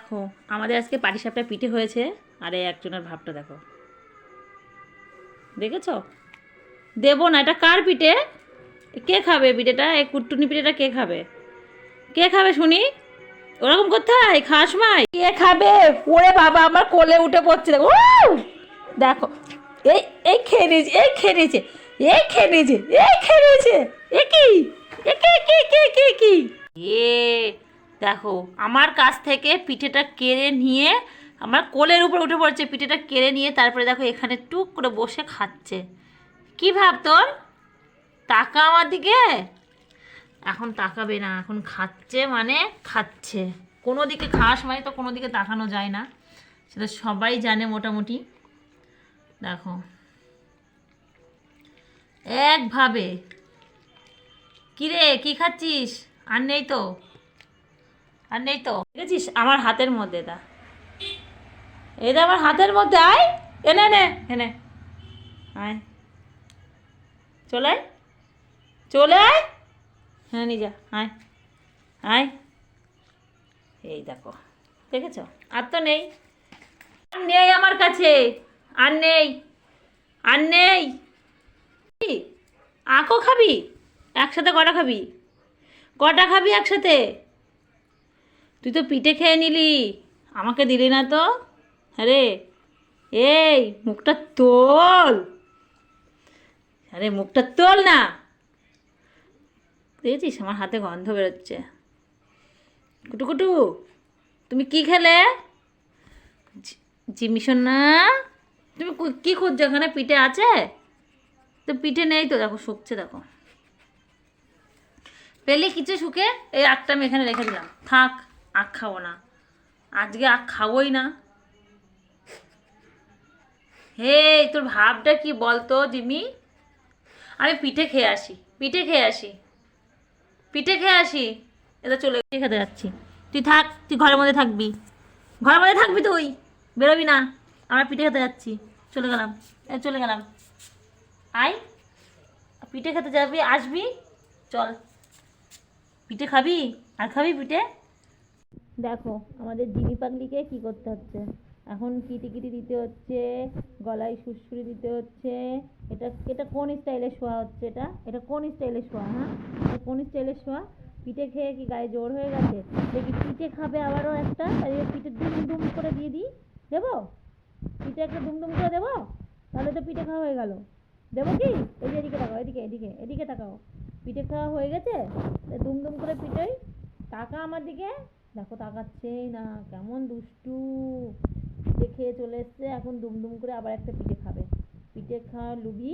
দেখো আমাদের আজকে পাটিসাপটা পিঠে হয়েছে। আর এই একজনের ভাবটা দেখো, দেখেছো? দেবো না, এটা কার পিঠে? কে খাবে পিঠেটা? এই কুট্টুনি পিঠেটা কে খাবে? কে খাবে শুনি? ওরকম কোথায় খাস মাই? কে খাবে? ওরে বাবা, আমার কোলে উঠে পড়ছে দেখো। দেখো, এই এই খেয়ে নিয়েছে, এই খেয়ে নিয়েছে, এই খেয়ে নিয়েছে, এই খেয়ে নিয়েছে। এ কি? এ কে কে কে কে কি? এ দেখো, আমার কাছ থেকে পিঠেটা কেড়ে নিয়ে আমার কোলের উপর উঠে পড়ছে। পিঠেটা কেড়ে নিয়ে তারপরে দেখো এখানে টুক করে বসে খাচ্ছে। কি ভাব তোর? টাকা আমার দিকে? এখন তাকাবে না, এখন খাচ্ছে মানে খাচ্ছে। কোনো দিকে খাস মানে তো কোনো দিকে তাকানো যায় না, সেটা সবাই জানে মোটামুটি। দেখো একভাবে। কিরে কি খাচ্ছিস? আর নেই তো, আর নেই তো, দেখেছিস আমার হাতের মধ্যে দা, এটা আমার হাতের মধ্যে। আয় এনে এনে এনে আয়, চলে আয়, চলে আয়। হ্যাঁ নিয়ে যা, আয় আয়। এই দেখো, দেখেছো? আর তো নেই, আর নেই আমার কাছে, আর নেই, আর নেই। কি আঁকো খাবি? একসাথে কটা খাবি? কটা খাবি একসাথে? তুই তো পিঠে খেয়ে নিলি, আমাকে দিলি না তো। আরে এই মুখটা তোল, আরে মুখটা তোল না। দেখেছিস আমার হাতে গন্ধ বেরোচ্ছে। কুটু কুটু, তুমি কি খেলে? জিমিশন না, তুমি কি খুঁজছো? এখানে পিঠে আছে তো? পিঠে নেই তো, দেখো শুকছে দেখো। পেলে কিছু শুকে, এই আখটা আমি এখানে রেখে দিলাম। থাক, আখ খাবো না আজকে, আখ খাবোই না। হে, তোর ভাবটা কি বলতো জিমি? আমি পিঠে খেয়ে আসি, পিঠে খেয়ে আসি, পিঠে খেয়ে আসি। এটা চলে খেতে যাচ্ছি। তুই থাক, তুই ঘরের মধ্যে থাকবি, ঘরের মধ্যে থাকবি, তুই বেরোবি না। আমরা পিঠে খেতে যাচ্ছি, চলে গেলাম, চলে গেলাম। আয়, পিঠে খেতে যাবি, আসবি, চল। পিঠে খাবি? আর খাবি পিঠে? দেখো আমাদের জিমি পাগলিকে কি করতে হচ্ছে এখন। কিটিকিটি দিতে হচ্ছে, গলায় সুরসুরি দিতে হচ্ছে। এটা এটা কোন স্টাইলে শোয়া হচ্ছে? এটা এটা কোন স্টাইলে শোয়া? হ্যাঁ, এটা কোন স্টাইলে শোয়া? পিঠে খেয়ে কি গায়ে জোর হয়ে গেছে? দেখি পিঠে খাবে আবারও একটা, পিঠে দুম দুম করে দিয়ে দিই। দেবো? পিঠে একটা দুম দুম করে দেবো? তাহলে তো পিঠে খাওয়া হয়ে গেল। দেবো কি? এই যে এদিকে তাকাও, এদিকে এদিকে এদিকে তাকাও। পিঠে খাওয়া হয়ে গেছে, দুম দুম করে পিঠেই। টাকা আমার দিকে দেখো, তাকাচ্ছেই না, কেমন দুষ্টু। পিঠে খেয়ে চলে এসছে, এখন দুম দুম করে আবার একটা পিঠে খাবে। পিঠে খাওয়া লুবি।